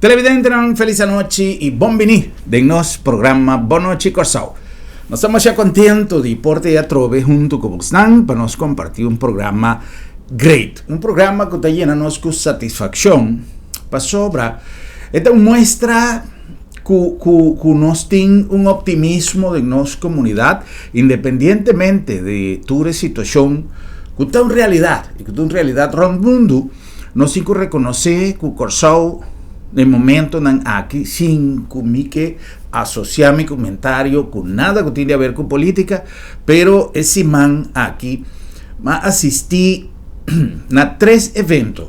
Televidente, feliz noite e bom venir de nosso programa Boa Noite Corsau. Nós estamos já contentos de porte a trove junto com vocês para nós compartilhar um programa great, um programa que está llena-nos com satisfação para sobra. Então mostra que nós temos um optimismo de nossa comunidade, independentemente de toda situação que está em realidade e que está em realidade no mundo. Nós temos que reconhecer que o Corsau no momento não aqui sem que associar meu comentário com nada que tenha a ver com política, pero esse man aqui assisti a três eventos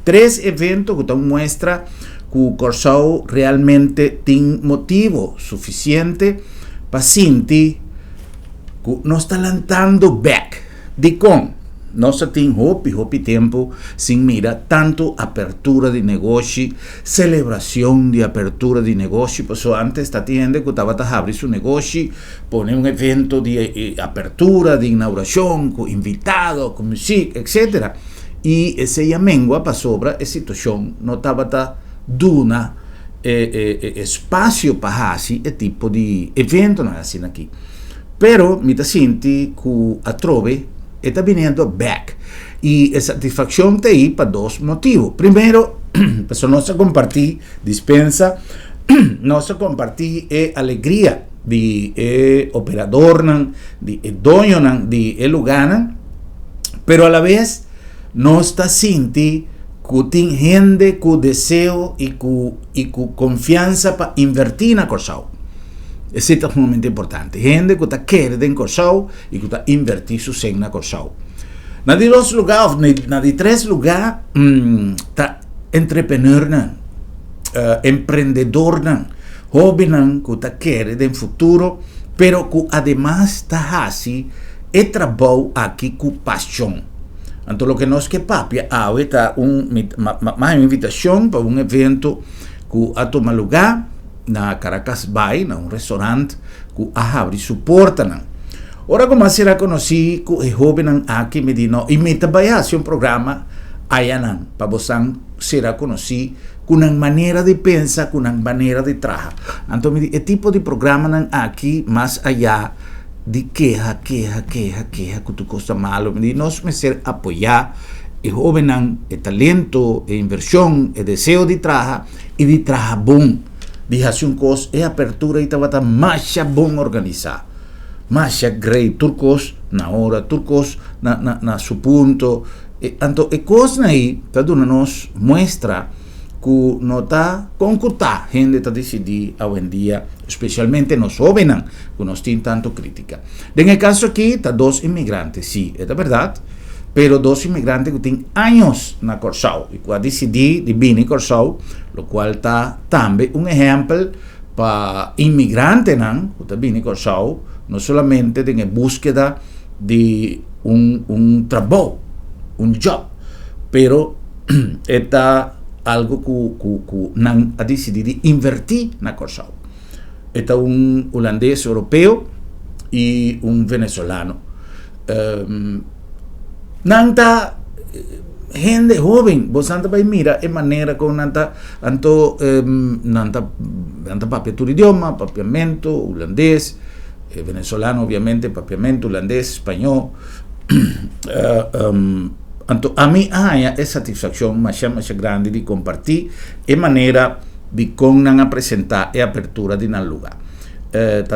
que estão mostra que o Corsau realmente tem motivo suficiente para sentir que nós está lançando back de com nós temos hope tempo sem mirar tanto apertura de negócio, celebração de apertura de negócio. Porque antes está tendo que estava a abrir seu negócio, pôr um evento de apertura, de inauguração, com invitado, com música, etc. E esse amengua para sobra a situação não estava dando espaço para esse tipo de evento não é assim aqui. Pero me senti que a trove está vindo back. E a satisfação está aí para dois motivos. Primeiro, para nós compartilhar dispensa, nós compartilhar a alegria de operador, de dono, de lugar, pero a la vez nós está sentindo que tem gente com desejo e com confiança para invertir na Corsau. Isso é extremamente importante. Gente que está querendo em Corsau e que está invertir su sen na Corsau. Na de dois lugares, na de três lugares, está entrepreneur, empreendedor, jovem que está querendo em futuro, pero que además está assim e trabalha aqui com paixão. Então, o que nós que papia está uma invitação para um evento que a tomar lugar na Caracas Bay, na restaurante que abre suporta. Ora como será conhecido que o jovem aqui me diz, e me trabalha um programa aí para você será conhecido com uma maneira de pensar, com uma maneira de trabalhar. Então me diz, o tipo de programa aqui mais allá de queja que tu custa malo, me diz, nós me ser apoiar o jovem, o talento, a inversão, o desejo de trabalhar e de trabalhar bom. Diz um coisa, é apertura e estava mais bom organizar. Mais great, turcos na hora, turcos na seu ponto. Então, a coisa aí está dando-nos mostra que não está concordar. A gente está decidindo hoje em dia, especialmente nós jovens, que nós temos tanto crítica. No caso aqui, está dois imigrantes, sim, é verdade. Pero dois imigrantes que têm anos na Corsau e que decidiram de vir em Corsau, o qual está também um exemplo para imigrantes que estão vindo em Corsau, não somente em busca de trabalho, job, pero está algo que não ha decidido invertir na Corsau. Está holandês europeu e venezuelano. Nanta gente jovem, você vai mirar a maneira como nanta papiatura idioma, papiamento, holandês, venezuelano, obviamente, papiamento, holandês, espanhol. Então, a mim há a satisfação mais grande de compartilhar a maneira de como apresentar a apertura de um lugar.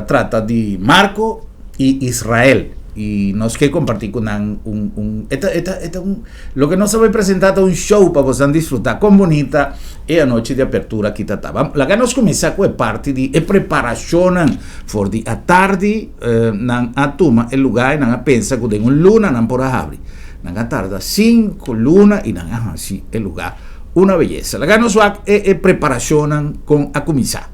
Trata de Marco e Israel. E nós queremos compartilhar com lo que nós vamos apresentar é show para vocês disfrutar com bonita e a noite de apertura que está. Lá que nós começamos com a parte de preparação for de a tarde a turma o lugar não pensa que tem luna não por abrir na tarde 5 luna e não assim o lugar uma beleza. Lá que nós vamos preparação com a começar.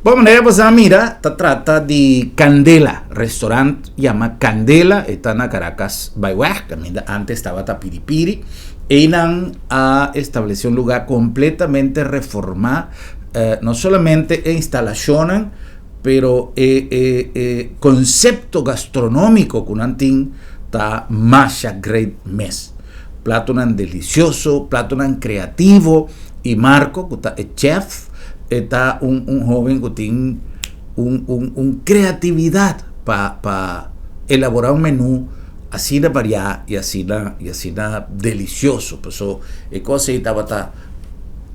Bom, maneira você mira, trata de Candela, restaurante llama Candela, está na Caracas Baywag, antes estaba Tapiripiri, y ha establecido un lugar completamente reformado, no solamente instalación, pero concepto gastronómico que antin está más great mes. Plato delicioso, plato creativo, y Marco, que está chef, está un joven que tiene un creatividad para elaborar un menú así de variado y así de delicioso. Pues eso cosa estaba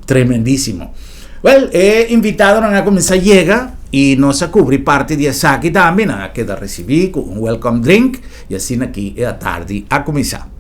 tremendísimo. Well, invitado a comenzar llega y nos a cubrir parte de esa aquí también, a quedar recibir con un welcome drink y así aquí a tarde a comenzar.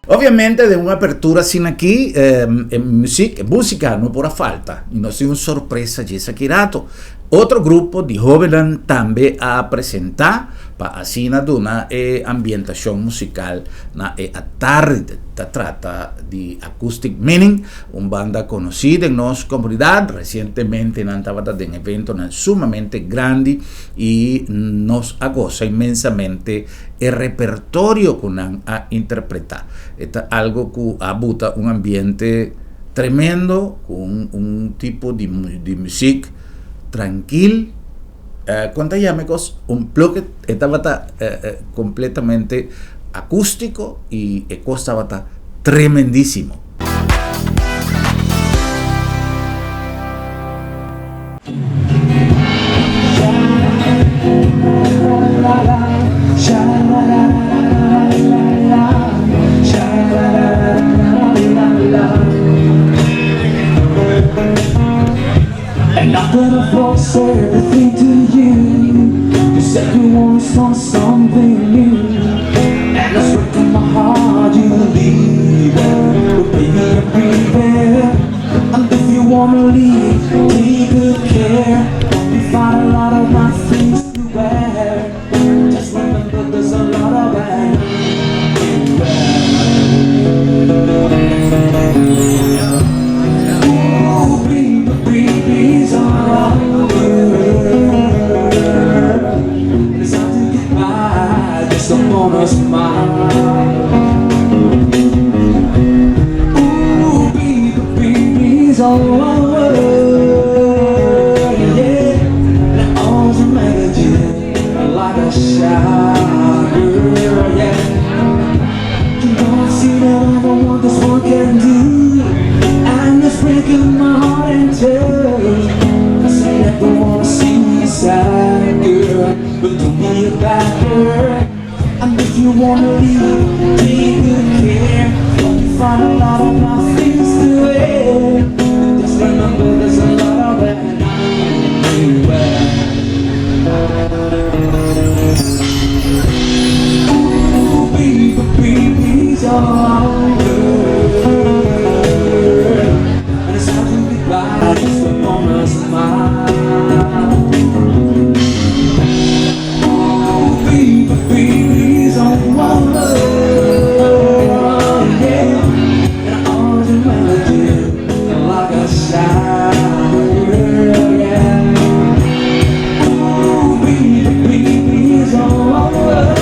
Obviamente de una apertura sin aquí en música no por falta y no es una sorpresa y es aquí rato. Otro grupo de jóvenes también a presentar para así una ambientación musical na a tarde. Trata de Acoustic Meaning, una banda conocida en nuestra comunidad. Recientemente estaba en un evento sumamente grande y nos agoza inmensamente el repertorio que han a interpretar. Es algo que abuta un ambiente tremendo, con un tipo de música tranquilo. Cuando llamemos un plug estaba completamente acústico y el costo estaba tremendísimo. And after the folks say everything to you, you said you always want something new. And it's right from my heart you leave it. But baby I'm breathing. And if you wanna leave, take good care. You find a lot of my things to wear. Just remember there's a lot of that. Ooh, baby, breathe on there's nothing to get by, just a bonus smile. Ooh, baby, breathe on be a bad girl. And if you wanna leave, take good care. You find a lot of nice things to wear. Just remember there's a lot of that everywhere. Ooh, baby, baby's all good. And it's time to goodbye, just a bonus of mine. Ooh, baby, baby's on one love, yeah. And I always imagine like a shower, yeah. Ooh, baby, baby's on one love.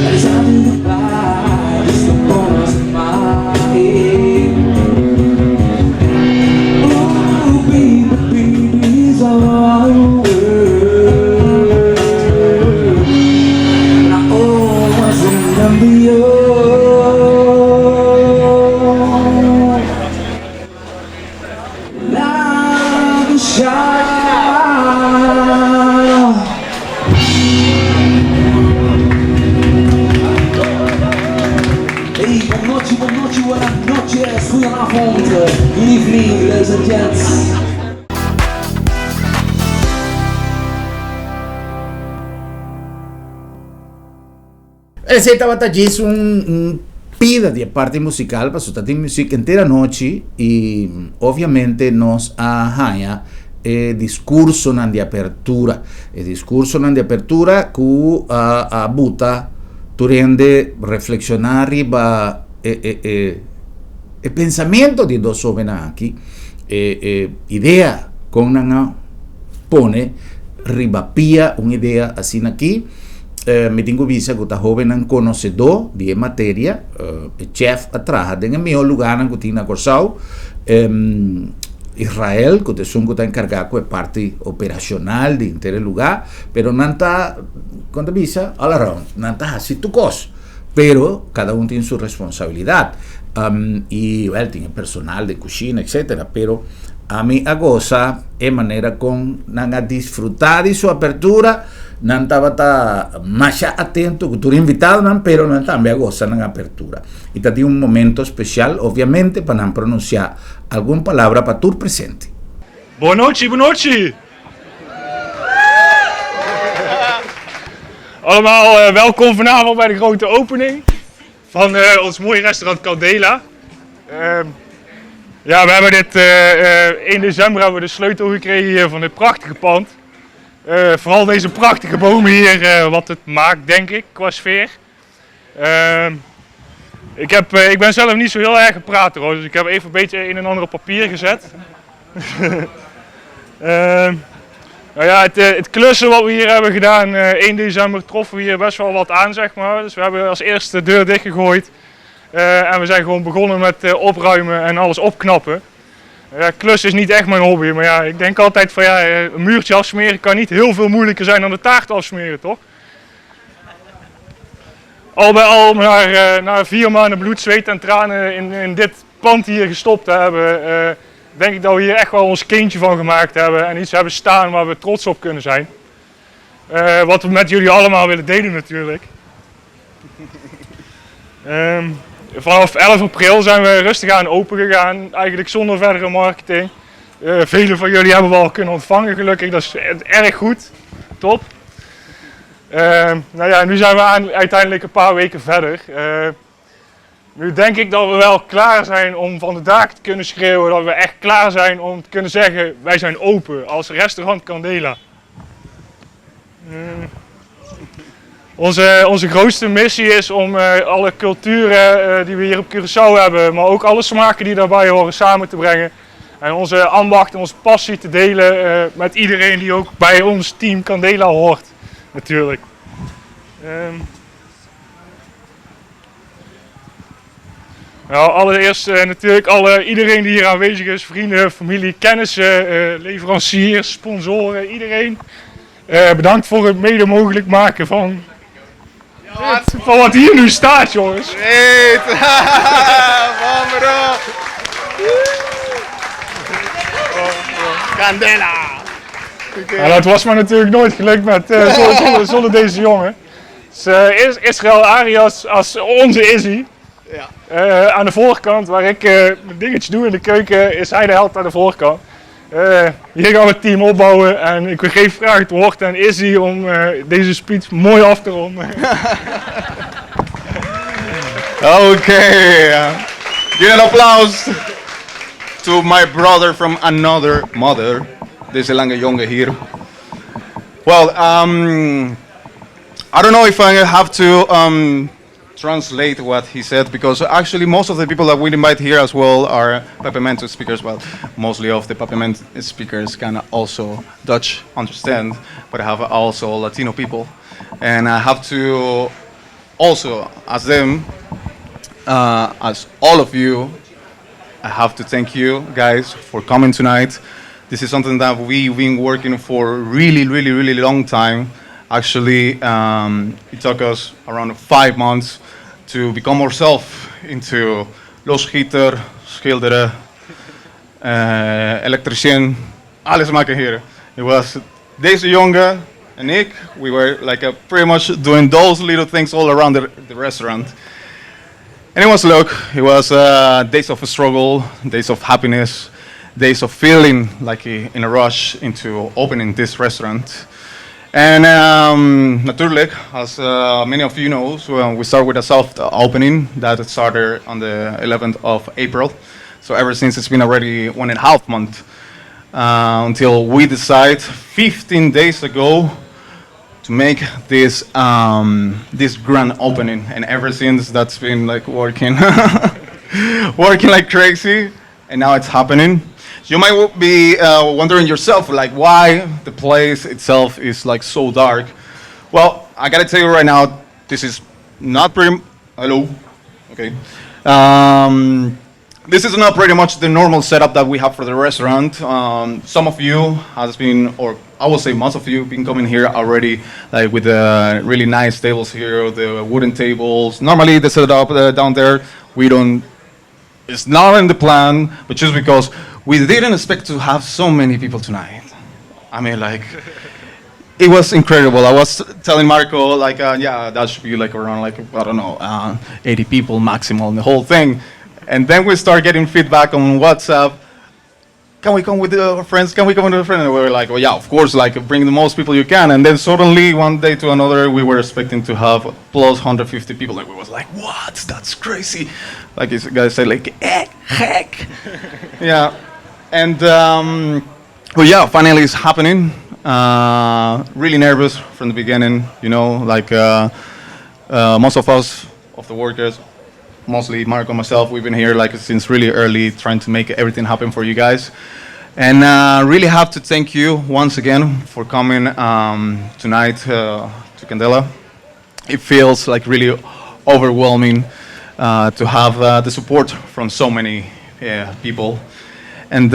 And it's time to goodbye, just a bonus of mine. Ooh, baby, baby's all world. And I always remember you. Like a shower. Hey, buenas noches, goedenavond, good evening, ladies and gents. Ese estaba allí es un pida de parte musical para su música entera noche y obviamente nos ahaya discurso de apertura. El discurso de apertura que a buta turende reflexionar riba el pensamiento de dos jóvenes aquí, idea con una pone riba pia una idea así aquí. Me tengo vista que esta joven es conocedor de materia, chef atrás, en el mismo lugar en que tiene Corsao, Israel, que está encargado de parte operacional de inter lugar, pero no está, cuando visa, all around, no está así tu cosa, pero cada uno tiene su responsabilidad, y well, tiene personal de cocina, etcétera, pero a mí a goza de manera con a disfrutar de su apertura. No estaba más atento que tú eres invitado, pero no también a gozar en la apertura. Y te un momento especial, obviamente, para pronunciar alguna palabra para tu presente. Buonanotte, buonanotte! Allemaal welkom vanavond bij de grote opening van ons mooie restaurant Candela. Ja, we hebben dit 1 december hebben we de sleutel gekregen hier van dit prachtige pand. Vooral deze prachtige bomen hier, wat het maakt, denk ik, qua sfeer. Ik ben zelf niet zo heel erg een prater, hoor, dus ik heb even een beetje een en ander op papier gezet. Nou ja, het klussen wat we hier hebben gedaan, 1 december troffen we hier best wel wat aan, zeg maar. Dus we hebben als eerste de deur dichtgegooid. En we zijn gewoon begonnen met opruimen en alles opknappen. Ja, klussen is niet echt mijn hobby, maar ja, ik denk altijd van ja, een muurtje afsmeren kan niet heel veel moeilijker zijn dan de taart afsmeren, toch? Al bij al, na 4 maanden bloed, zweet en tranen in dit pand hier gestopt te hebben, denk ik dat we hier echt wel ons kindje van gemaakt hebben en iets hebben staan waar we trots op kunnen zijn. Wat we met jullie allemaal willen delen natuurlijk. Vanaf 11 april zijn we rustig aan open gegaan, eigenlijk zonder verdere marketing. Velen van jullie hebben we al kunnen ontvangen gelukkig, dat is erg goed, top. Nou ja, nu zijn we uiteindelijk een paar weken verder. Nu denk ik dat we wel klaar zijn om van de daken te kunnen schreeuwen, dat we echt klaar zijn om te kunnen zeggen wij zijn open als restaurant Candela. Onze grootste missie is om alle culturen die we hier op Curaçao hebben, maar ook alle smaken die daarbij horen samen te brengen. En onze ambacht en onze passie te delen met iedereen die ook bij ons team Candela hoort, natuurlijk. Nou, allereerst natuurlijk iedereen die hier aanwezig is, vrienden, familie, kennissen, leveranciers, sponsoren, iedereen. Bedankt voor het mede mogelijk maken van wat hier nu staat, jongens. Great! Candela! En dat was me natuurlijk nooit gelukt met zonder deze jongen. Dus Israël Arias als onze Izzy. Ja. Aan de voorkant, waar ik mijn dingetje doe in de keuken, is hij de held aan de voorkant. Hier gaan we het team opbouwen en ik geef graag het woord aan Izzy om deze speech mooi af te ronden. Okay, give an applause to my brother from another mother. Deze lange jongen hier. Well, I don't know if I have to translate what he said, because actually most of the people that we invite here as well are Papiamento speakers. Well, mostly of the Papiamento speakers can also Dutch understand, but I have also Latino people, and I have to also ask them, as all of you, I have to thank you guys for coming tonight. This is something that we've been working for really long time. Actually, it took us around 5 months to become ourselves into loodgieter, schilderen, elektricien, alles maken hier. It was deze jongen and ik, we were like pretty much doing those little things all around the restaurant. And it was days of struggle, days of happiness, days of feeling like in a rush into opening this restaurant. And natuurlijk, as many of you know, so, we start with a soft opening that started on the 11th of April. So ever since, it's been already 1.5 months until we decide 15 days ago to make this this grand opening. And ever since, that's been like working like crazy, and now it's happening. You might be wondering yourself, like, why the place itself is like so dark. Well, I gotta tell you right now, this is not pretty. Hello, okay. This is not pretty much the normal setup that we have for the restaurant. Some of you has been, or I will say most of you, been coming here already, like with the really nice tables here, the wooden tables. Normally the setup down there, we don't. It's not in the plan, but just because we didn't expect to have so many people tonight. I mean, like, it was incredible. I was telling Marco, like, yeah, that should be like around, like, I don't know, 80 people maximum, the whole thing. And then we start getting feedback on WhatsApp. Can we come with our friends? Can we come with our friends? And we were like, well, yeah, of course, like, bring the most people you can. And then suddenly, one day to another, we were expecting to have plus 150 people. Like, we was like, what? That's crazy. Like, you guys say, like, heck. Yeah. And, well, yeah, finally it's happening. Really nervous from the beginning, you know, like, most of us, of the workers, mostly Marco and myself, we've been here like since really early, trying to make everything happen for you guys. And really have to thank you once again for coming tonight to Candela. It feels like really overwhelming to have the support from so many people. And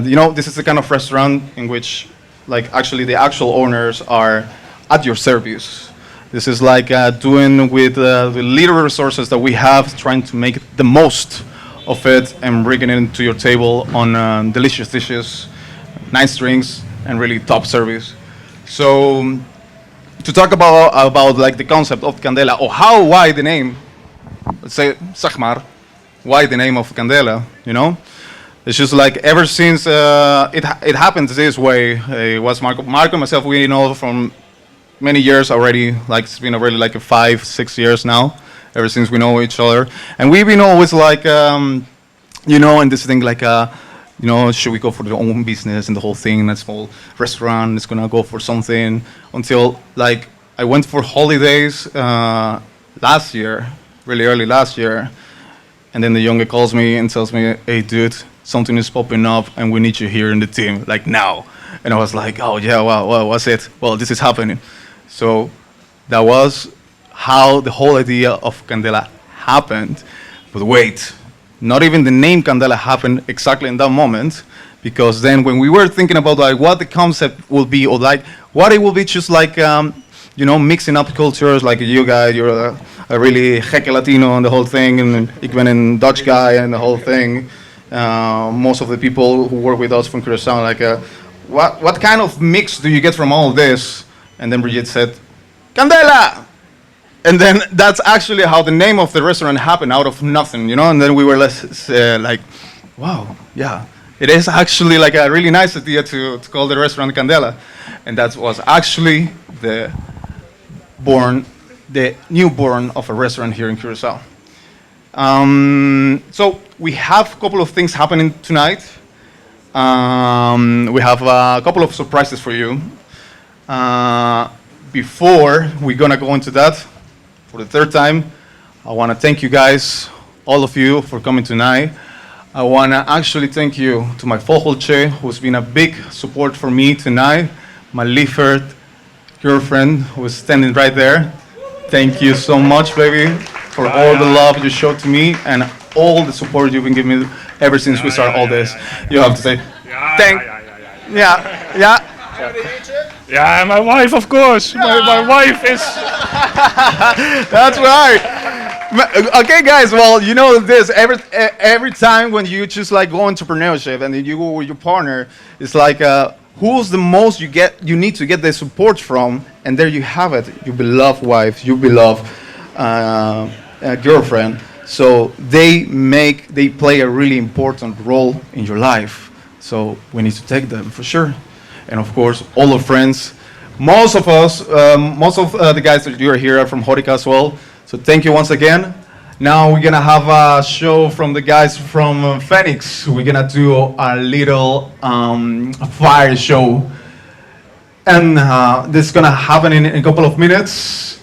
you know, this is the kind of restaurant in which, like, actually the actual owners are at your service. This is like doing with the little resources that we have, trying to make the most of it and bringing it to your table on delicious dishes, nice drinks, and really top service. So to talk about like the concept of Candela, or why the name, let's say, Sagmar, why the name of Candela, you know? It's just like ever since it happened this way, it was Marco and myself, we know from many years already, like it's been already like 5-6 years now, ever since we know each other. And we've been always like, you know, and this thing like, you know, should we go for the own business and the whole thing, that small restaurant, it's gonna go for something, until like I went for holidays last year, really early last year, and then the younger calls me and tells me, hey dude, something is popping up and we need you here in the team, like now. And I was like, oh yeah, well, what's it? Well, this is happening. So that was how the whole idea of Candela happened. But wait, not even the name Candela happened exactly in that moment, because then when we were thinking about like what the concept will be, or like what it will be, just like you know, mixing up cultures, like you guys, you're a really gekke Latino and the whole thing, and ik ben a Dutch guy and the whole thing. Most of the people who work with us from Curaçao, like what kind of mix do you get from all of this? And then Brigitte said, Candela! And then that's actually how the name of the restaurant happened, out of nothing, And then we were like, wow, yeah. It is actually like a really nice idea to call the restaurant Candela. And that was actually the newborn of a restaurant here in Curacao. So we have a couple of things happening tonight. We have a couple of surprises for you. Before we're gonna go into that, for the third time, I wanna thank you guys, all of you, for coming tonight. I wanna actually thank you to my Vogelche, who's been a big support for me tonight, my Liefert girlfriend, who's standing right there. Thank you so much, baby, for all the love you showed to me and all the support you've been giving me ever since we started all this. You have to say, thank, yeah. Yeah, my wife, of course. My wife is... That's right. Okay, guys. Well, you know this. Every time when you just like go entrepreneurship and then you go with your partner, it's like who's the most you need to get the support from, and there you have it. Your beloved wife, your beloved girlfriend. So they play a really important role in your life. So we need to take them for sure. And of course, all our friends. Most of the guys that you are here are from Horeca as well. So thank you once again. Now we're gonna have a show from the guys from Phoenix. We're gonna do a little fire show. And this is gonna happen in a couple of minutes.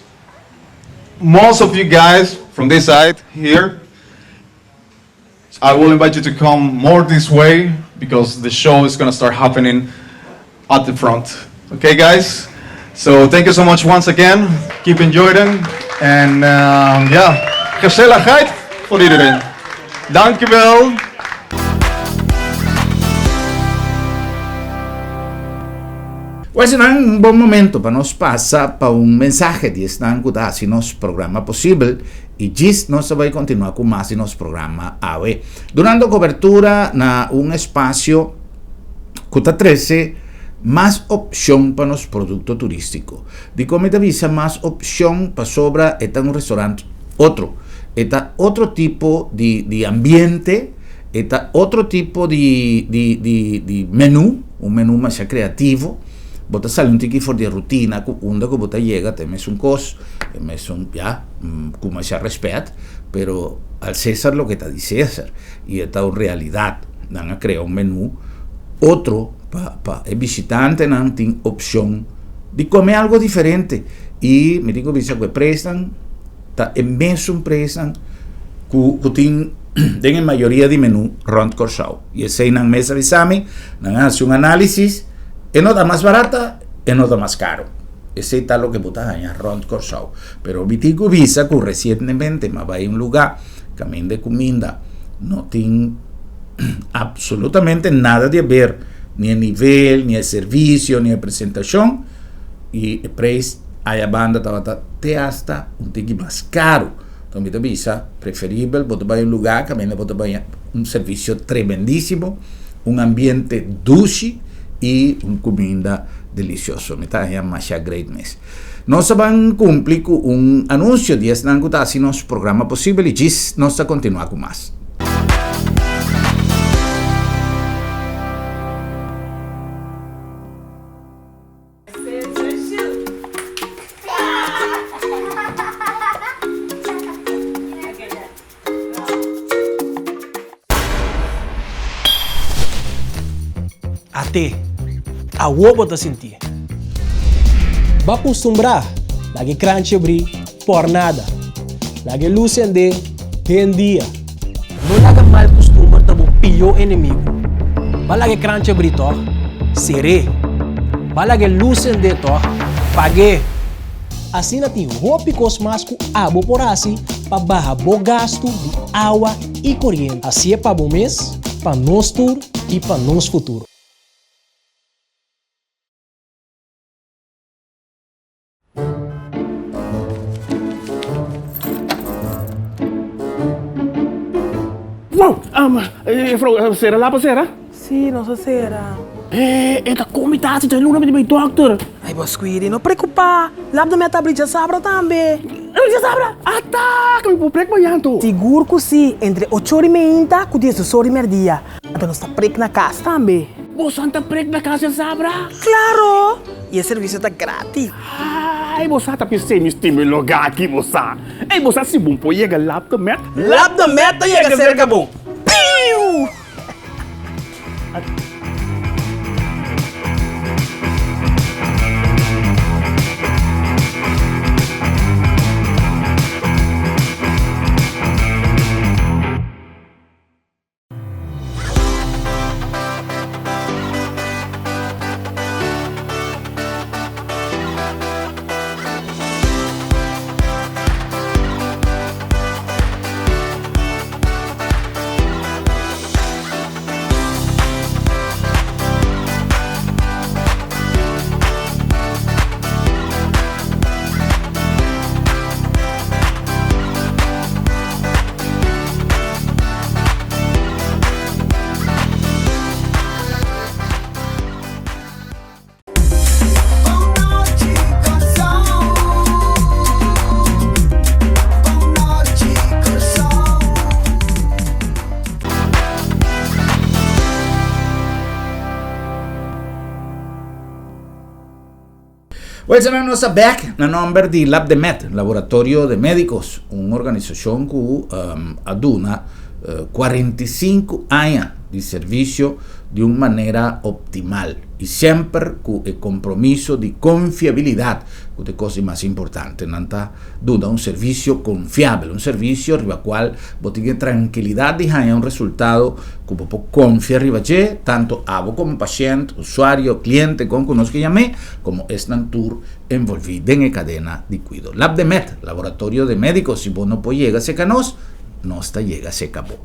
Most of you guys from this side here, I will invite you to come more this way because the show is gonna start happening at the front. Okay, guys? So thank you so much once again. Keep enjoying. En gezelligheid voor iedereen. Dankjewel. Pues será un buen momento para nos pasar para un mensaje de están si nos programa posible y gis nos va a continuar con más en nos programa AOE. Durante cobertura na un espacio que 13 más opción para los productos turísticos. De comida visa más opción para sobra está un restaurante está otro tipo de ambiente, está otro tipo de menú, un menú más creativo. Bota sale un tiki for de rutina, cuando bota llega, temes un cos, temes un como se respeta, pero al César lo que está de César, y esta es realidad, van a crear un menú, otro para el visitante no tiene opción de comer algo diferente. Y me digo que prestan, está inmenso prestan, que tienen mayoría de menú rond Curacao. Y ese en la mesa de examen, hace un análisis, es nota más barata, es nota más caro. Ese está lo que puta en rond Curacao. Pero me digo que recientemente me va a un lugar, camino de comida, no tiene absolutamente nada de ver, ni el nivel, ni el servicio, ni la presentación, y el precio a la banda estaba hasta un tiki más caro. Entonces, me visa preferible, vos vas a un lugar que también vos vas a un servicio tremendísimo, un ambiente dulce y una comida deliciosa. Me está llamando Great Mess. Nos van a cumplir con un anuncio de este si nos programa posible y nos continúa con más. Até a roupa tá sentir. Va acostumbrar, lagi crunch abrir por nada. Lagi luz ende, tem dia. Não laga mal costuma tá o pior inimigo. Va lagi crunch abrir to, seré. Va lagi luz ende to, pague. Assim na tem roupa cosmasco abo por assim para barra bo gasto de água e corrente. Assim é para bom mês, para nós tur e para nós futuro. Wow, ¿será la pasera? Sí, no sé si era. Esta comitatie tem luna met dokter. Ai, boss, cuide, não preocupa. Lab da meta brilha sabra também. Você sabe? Ata, kami po prek mayanto. Seguro que sim, entre 8h30 e 10h30. Então nós está prek na casa também. Bo santa prek na casa sabra. Claro! E o serviço está grátis. Ai, você tá pensando em estímulo lugar aqui, você. Ei, você se bom po chega lab da met. Lab da meta chega cerca bom. Piu! Hoy tenemos a back na nombre de Lab de Med, Laboratorio de Médicos, una organización que aduna 45 años de servicio de una manera optimal y siempre con el compromiso de confiabilidad, que es la cosa más importante. Nanta duda, un servicio confiable, un servicio arriba al cual vos tienes tranquilidad de haya un resultado que vos confiar arriba allí, tanto a vos como paciente, usuario, cliente, con que nos que llamé, como es Nantur envolvido en la cadena de cuidado. Lab de Med, Laboratorio de Médicos, si vos no puedes llegar a secanos, no está llega a secapó.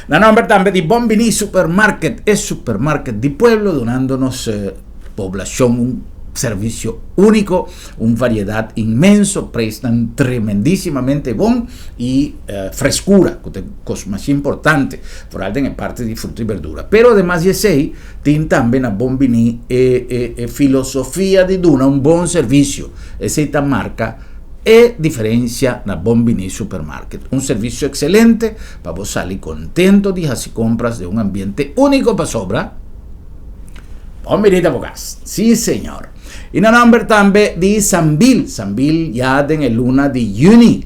La nombre también de Bombini Supermarket, es supermarket de pueblo, donándonos población un servicio único, una variedad inmenso, prestan tremendísimamente bon y frescura, que es cosa más importante, por orden en parte de fruta y verdura. Pero además de ese, tiene también a Bombini filosofía de duna, un buen servicio, esta marca e diferencia na Bombini Supermarket. Un servicio excelente para vos salir contento de hacer compras de un ambiente único para sobra. Bombini de Bogas. Sí, señor. Y na nombre también de Sambil. Sambil ya en el luna de Juni.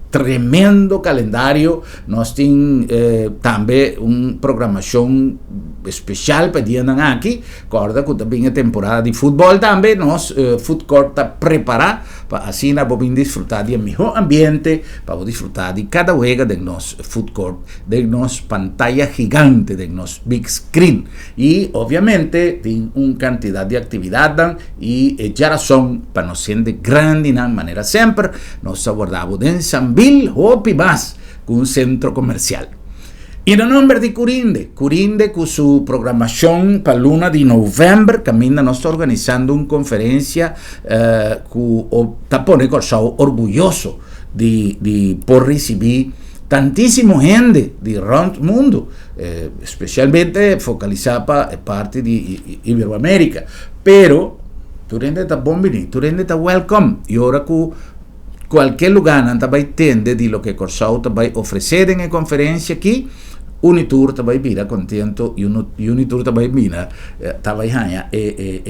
Tremendo calendario. Nos tiene también una programación especial para día aquí. Recuerda que también es temporada de fútbol también. Nos food court está preparada para así poder disfrutar de mejor ambiente, para disfrutar de cada juega de nos food court, de nos pantalla gigante, de nos big screen. Y obviamente tiene una cantidad de actividad y ya razón para nos ser grande de manera siempre. Nos abordamos en Sambil o más con un centro comercial. Y en el nombre de Curinde con su programación para luna de noviembre, camina nos está organizando una conferencia que está poniendo orgulloso de por recibir tantísimo gente de todo el mundo, especialmente focalizada para parte de Iberoamérica. Pero Curinde está bombini, Curinde está welcome. Y ahora que cualquier lugar no va a entender de lo que Corsao va a ofrecer en la conferencia aquí, Unitur te va a ir contento y Unitur te va a ir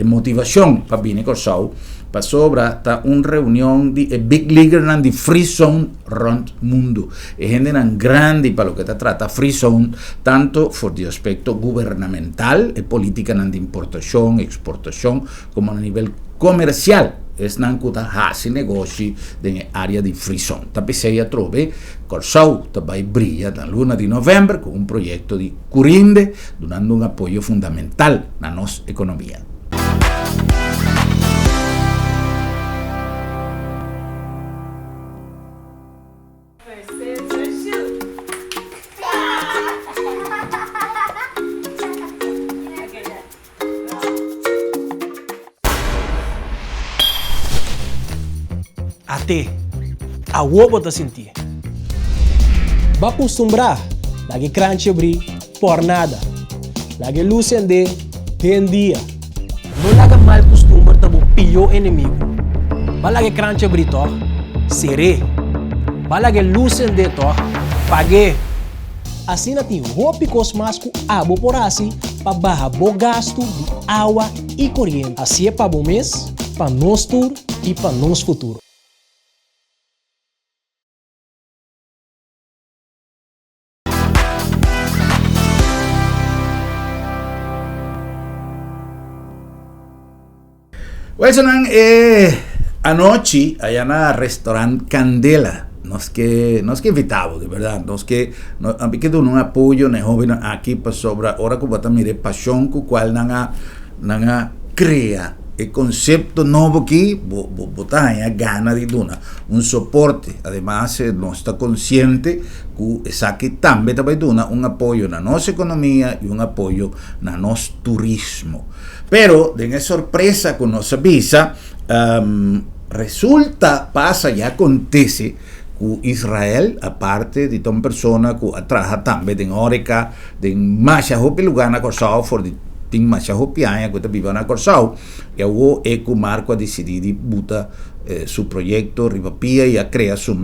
motivación para venir Corsao para sobra está una reunión de big leaguer de free zone round mundo es gente grande para lo que te trata free zone tanto por el aspecto gubernamental y política de importación exportación como a nivel comercial es nankuta hasi negoci nella area di free zone. Tapesei a trove Corsao tabai brilla na luna di novembre con un progetto di Curinde donando un apoyo fundamental na nostra economia. Até a uovo tá sentir. Va acostumbrar, lagi crunch abrir, por nada. Lagi luz acender, Hoy en día, no le haga mal costumbre tabo pillo enemigo. Bala que cranche brito, seré. Bala que lucen de to, pague. Assim na tem roupa cosmasco abo por assim para barrar o gasto de água e corrente. Assim é para bom mês, para nós tur e para nós futuro. Bueno, anoche allá en el restaurante Candela, nos que invitamos, de verdad, a mí quedó un apoyo en joven aquí para sobre ahora como también de pasión con cual nanga crea el concepto nuevo aquí, botar gana de un soporte, además no está consciente que saque también un apoyo en nuestra economía y un apoyo en nuestro turismo. Pero de una sorpresa con nuestra visa, resulta, pasa y acontece que Israel, aparte de una persona que trabaja también en Oreca, de Masha Hopi Lugana Corsao, for de Masha Hopi Aya, que vive en Corsao, y hubo Eco Marco a decidir buta su proyecto Rivapía y a crear su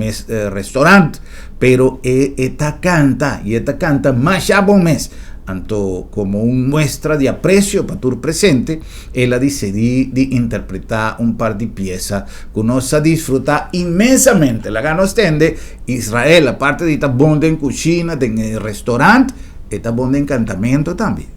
restaurante, pero esta canta más ya buen mes. Tanto como una muestra de aprecio para tu presente, ella decidí de interpretar un par de piezas que nos a disfrutar inmensamente. La gana ostende Israel, aparte de esta bonda en cocina, en el restaurante, esta bonda en encantamiento también.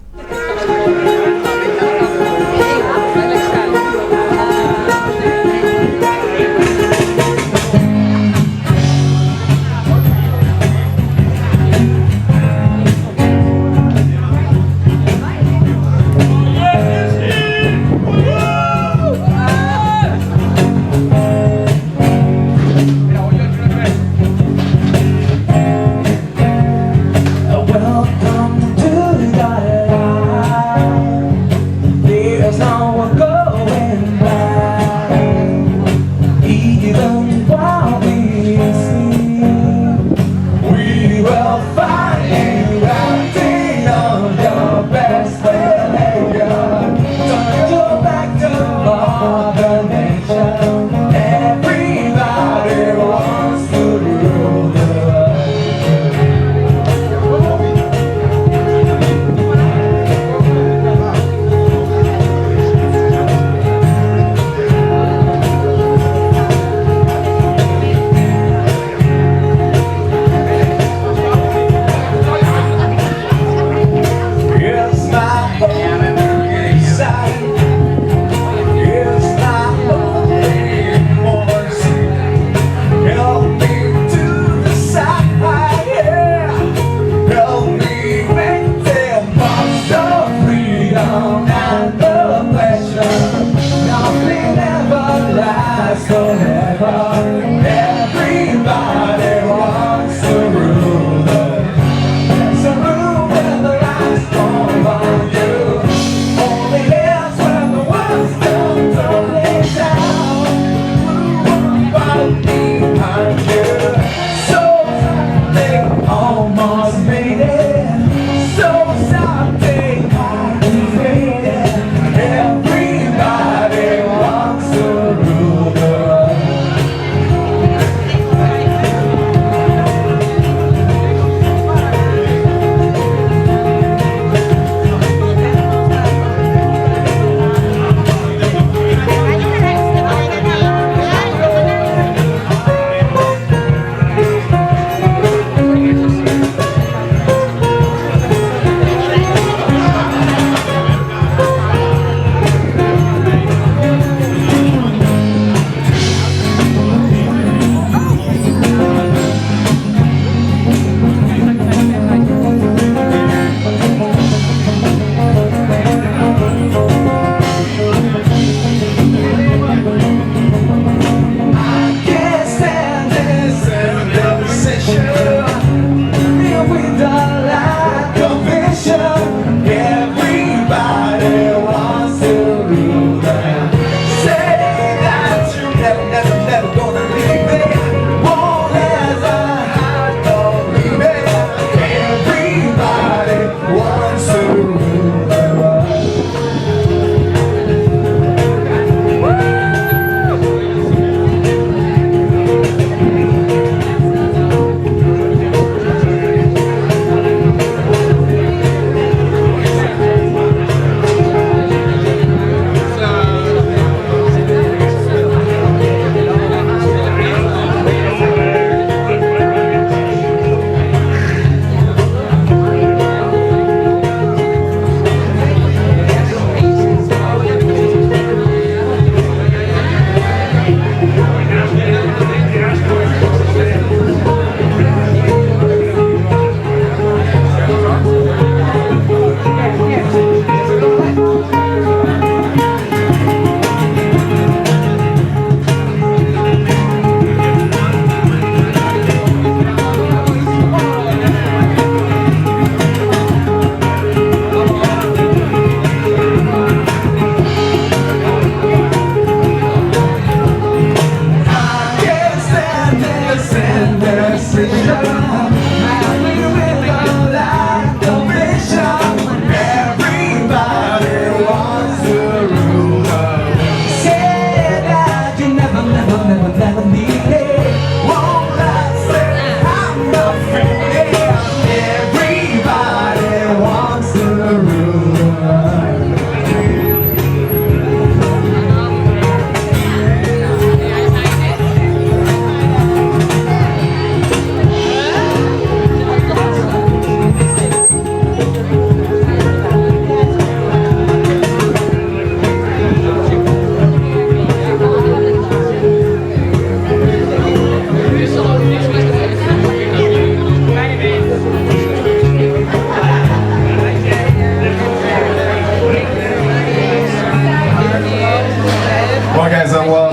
Welcome to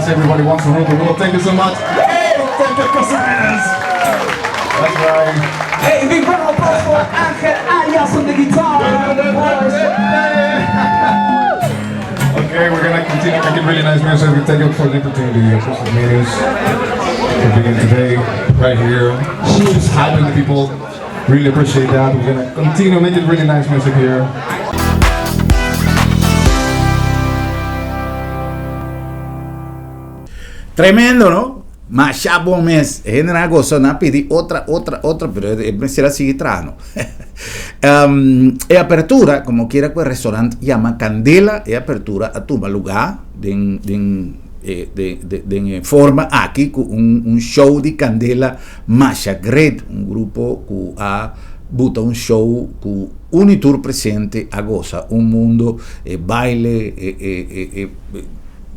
much. Everybody wants to rule the world. Thank you so much. Hey, thank you, Cosamenas. That's right. Hey, big round of applause for Angel Arias on the guitar. Okay, we're gonna continue making really nice music. We thank you for the opportunity of Christmas meetings. We're beginning today, right here. Just hyping the people. Really appreciate that. We're gonna continue making really nice music here. Tremendo, ¿no? Ma Shabon mes, genera cosa, na pidi otra, pero me será sigitrano. E apertura, como quiera quel restaurante llama Candela, e apertura a tu lugar de forma aquí con un show di Candela Masha Great, un gruppo che ha butta un show con Unitur presente a goza, un mundo baile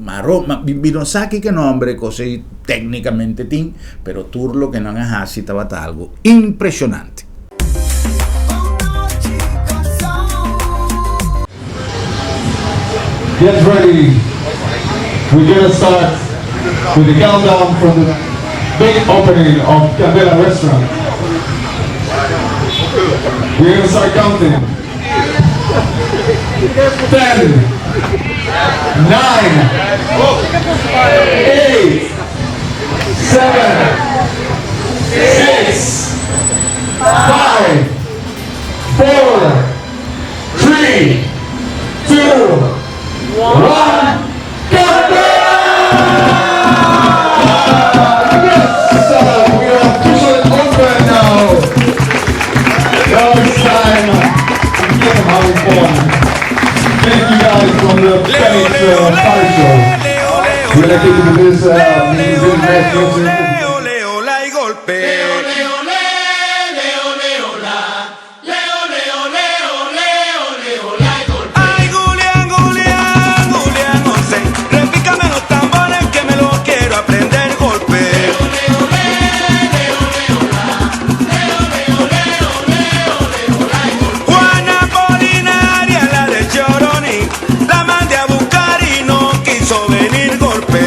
ma non sa che nombre così tecnicamente tin, però turlo che non è así stava algo impressionante. Get ready. We're gonna start with the countdown from the big opening of Candela Restaurant. We're gonna start counting. 10, 9, 8, 7, 6, 5, 4, 3, 2, 1. Thank you guys from the Phoenix Party Show. We're gonna keep with this really nice music. Venir golpe.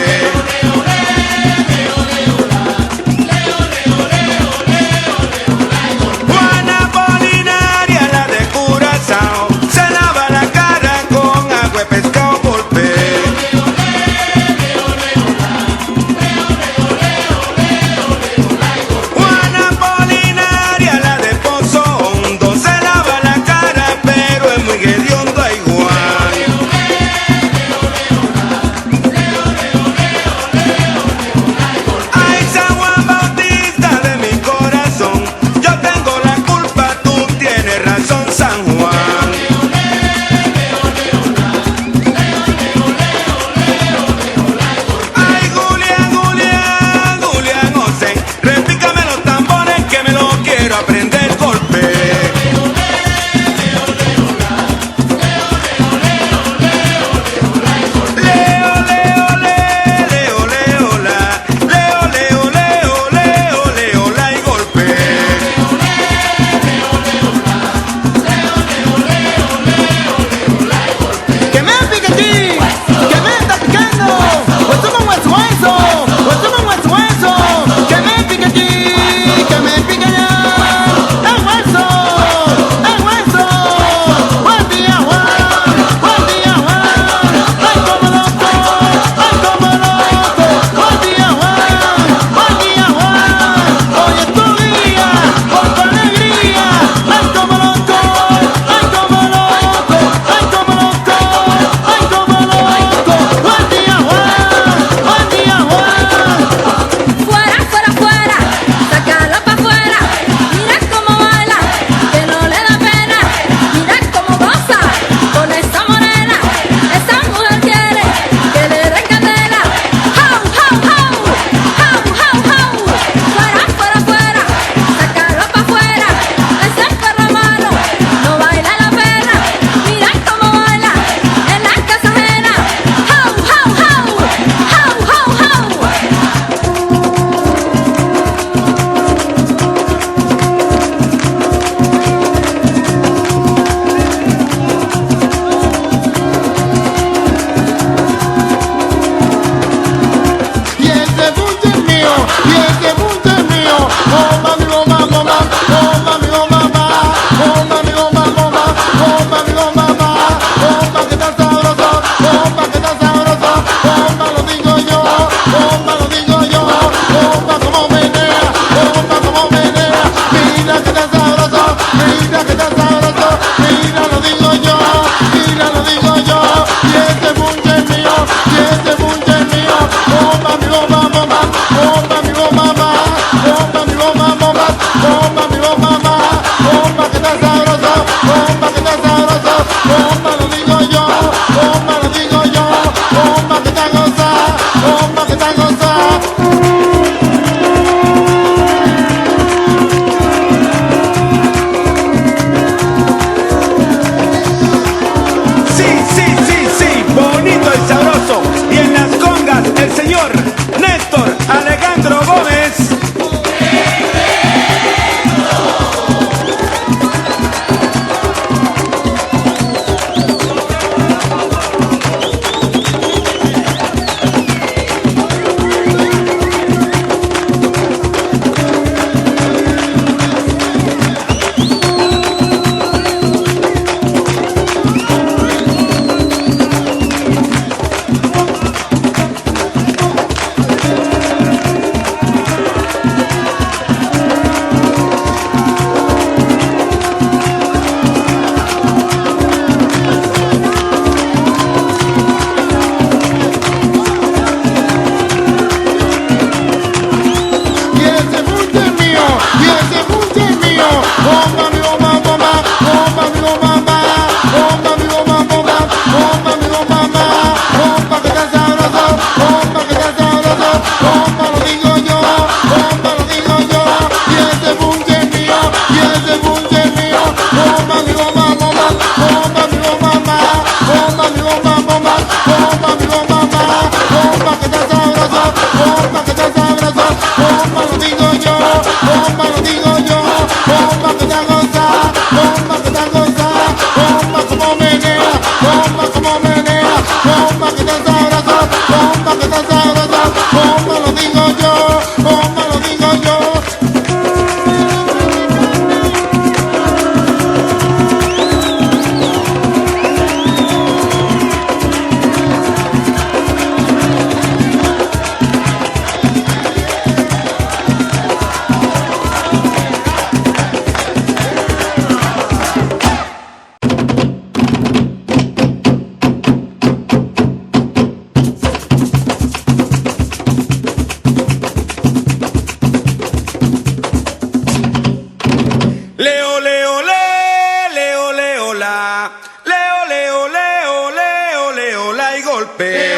golpe.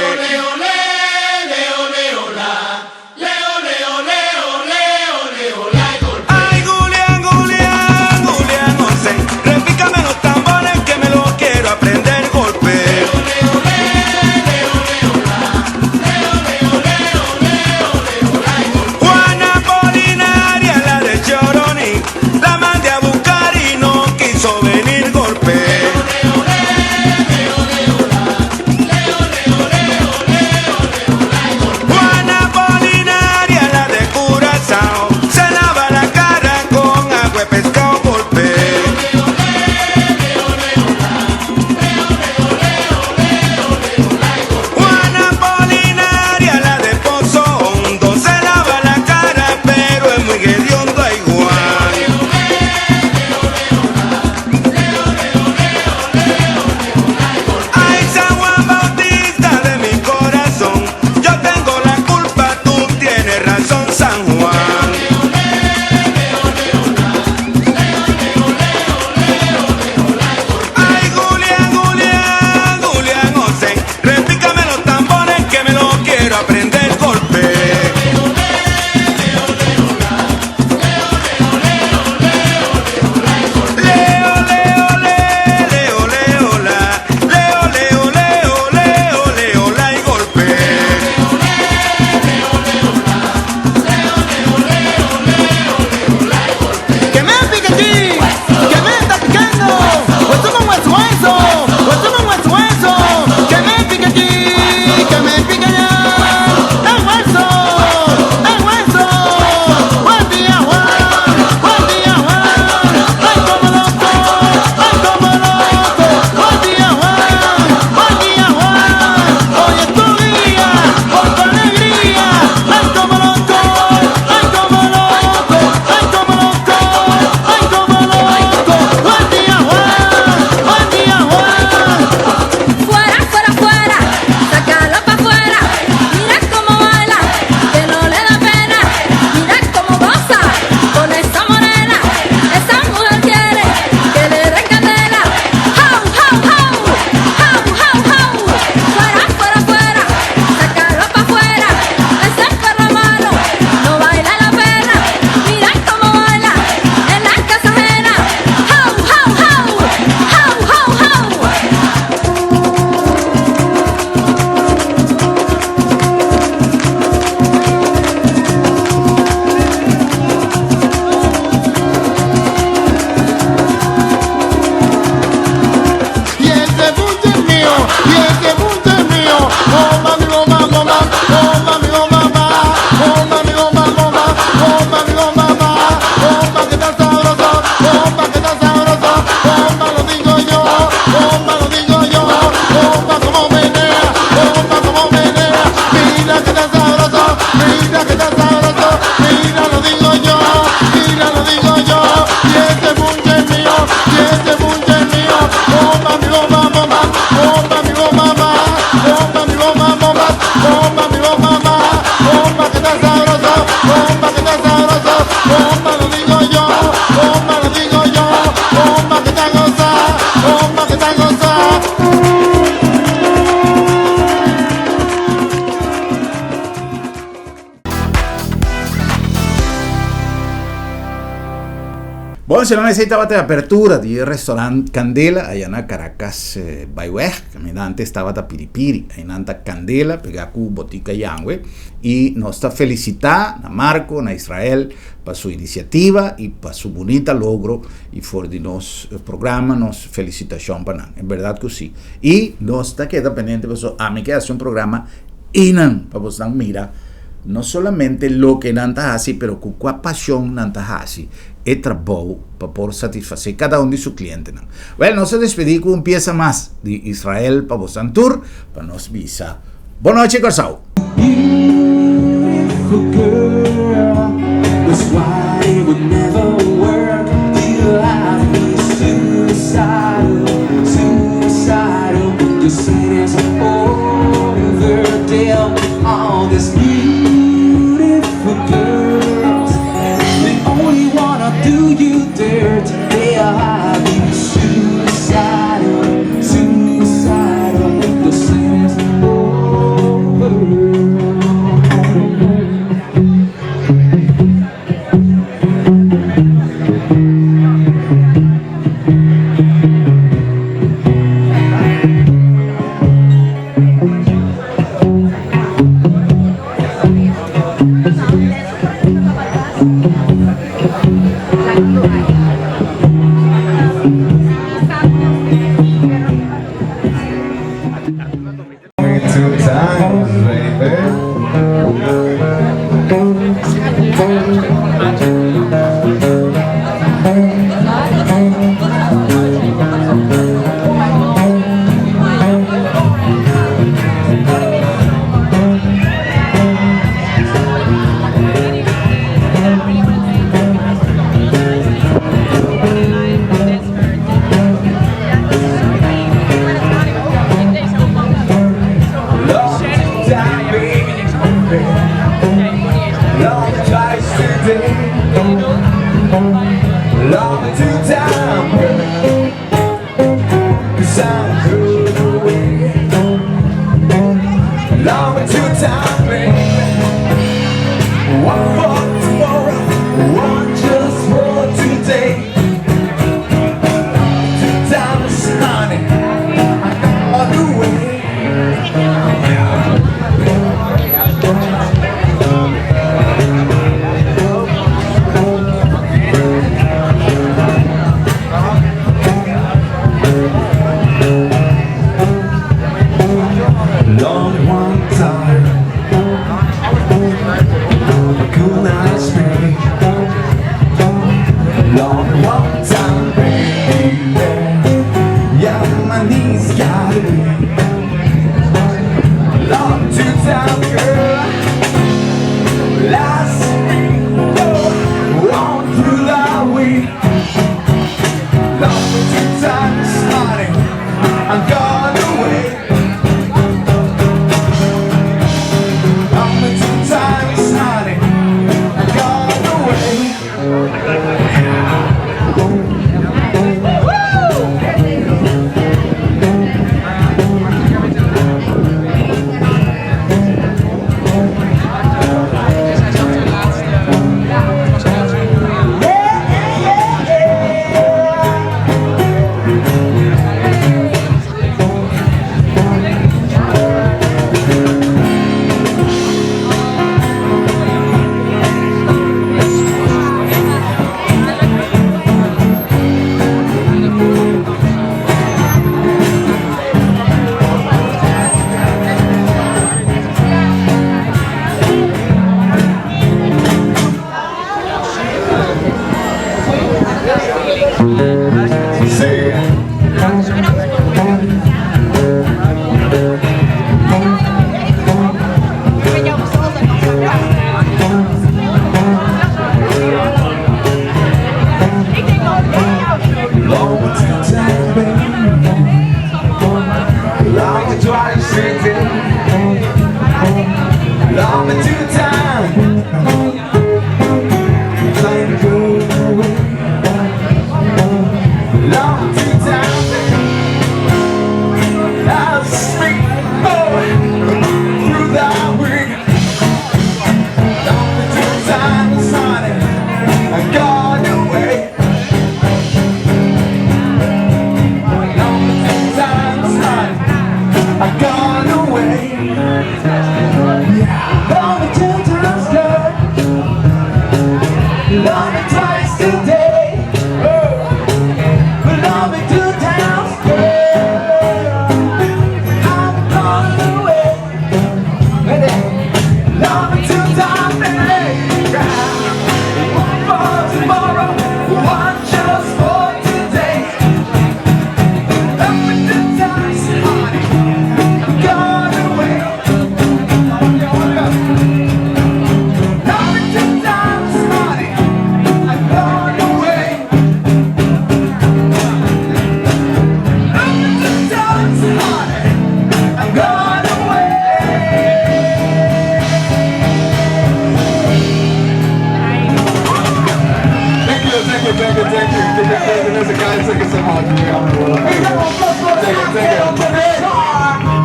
Ay, Julián, Julián, Julián José, repícame los tambores que me los quiero aprender golpe. Juana Polinaria, la de Choroní, la mandé a buscar y no quiso venir golpe. Juana Polinaria, la de Curazao, se lava la cara con agua de pescado golpe. Juana Polinaria, la de Pozo Hondo, se lava la cara pero es muy hediondo igual. Ay, San Juan Bautista de mi corazón, yo tengo la culpa, tú tienes razón, San Juan. Ay, Julián, Julián, Julián José, repícame los tambores que me los quiero aprender golpe. Leo, leo, leo, leo, la, leo, leo, leo, leo, leo, la y golpe. Que me pique aquí, que me está picando. Hueso con hueso, hueso, hueso con hueso, hueso. Que me pique aquí, que me pique allá. El hueso, el hueso. Buen día, Juan, buen día, Juan. Ay, como loco, ay, como loco. Buen día, Juan, buen día, Juan. Hoy es tu día, con tu alegría. Ay, como loco, ay, como loco, ay, como loco, ay, como loco. Buen día, Juan, buen día, Juan. Fuera, fuera, fuera, sácalo pa' fuera. Mira cómo baila, que no le da pena. Mira cómo goza con esa morena. Esa mujer quiere que le den candela. ¡Jau, jau, jau! ¡Jau, jau, jau! Fuera, fuera, fuera, sácalo pa' fuera. Ese perro malo no baila la pena. Mira cómo baila en la casa ajena. ¡Jau, jau, jau! ¡Jau, jau, jau! Y ese bunche es mío, y ese bunche es mío. Oh, mami, oh, mamá, mamá, oh, mami, oh, mamá, oh, mami, oh, mamá, mamá, oh, mami, oh, mamá, oh, ma, que está sabroso, oh, ma, que está sabroso, oh, ma, lo digo yo, oh, ma, lo digo yo, oh, ma, como menea, oh, ma, como menea. Mira que está sabroso, mira que está sabroso, mira, lo digo yo, mira, lo digo yo. Y ese bunche es mío, y ese bunche es mío. Oh, mami, oh, mamá, mamá, oh, mami, oh, mamá, oh, mami, oh, mamá, mamá, oh, mami, oh, mamá, oh, ma, que está sabroso, oh, ma, que está sabroso, oh, ma, lo digo yo, oh, ma, lo digo yo, oh, ma, que está goza, oh, ma, que está goza. Bueno, se non necesitava de apertura di restaurant Candela allá en Caracas, Bayuej, que antes estaba da Piripiri, ahí nanta Candela, pegacu botica yangüe, y nos está felicitar a Marco, a Israel, para su iniciativa y para su bonita logro, y por de nos programa, nos felicitación para en verdad que sí. Y nos está queda pendiente, pues, a mí que hace un programa, inan, para vos mira, no solamente lo que nanta hace, pero con cuál pasión nanta hace, es trabajo para poder satisfacer cada uno de sus clientes. Bueno, no se despedí con una pieza más de Israel para vos tour, para nos visa. Buenas noches, Corsao. Beautiful girl, that's why it would never work. Your life is suicidal, suicidal. The scene is overdale. All these beautiful girls, they only wanna do you dirt. They are suicidal, suicidal. The scene is two times, baby.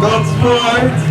That's right.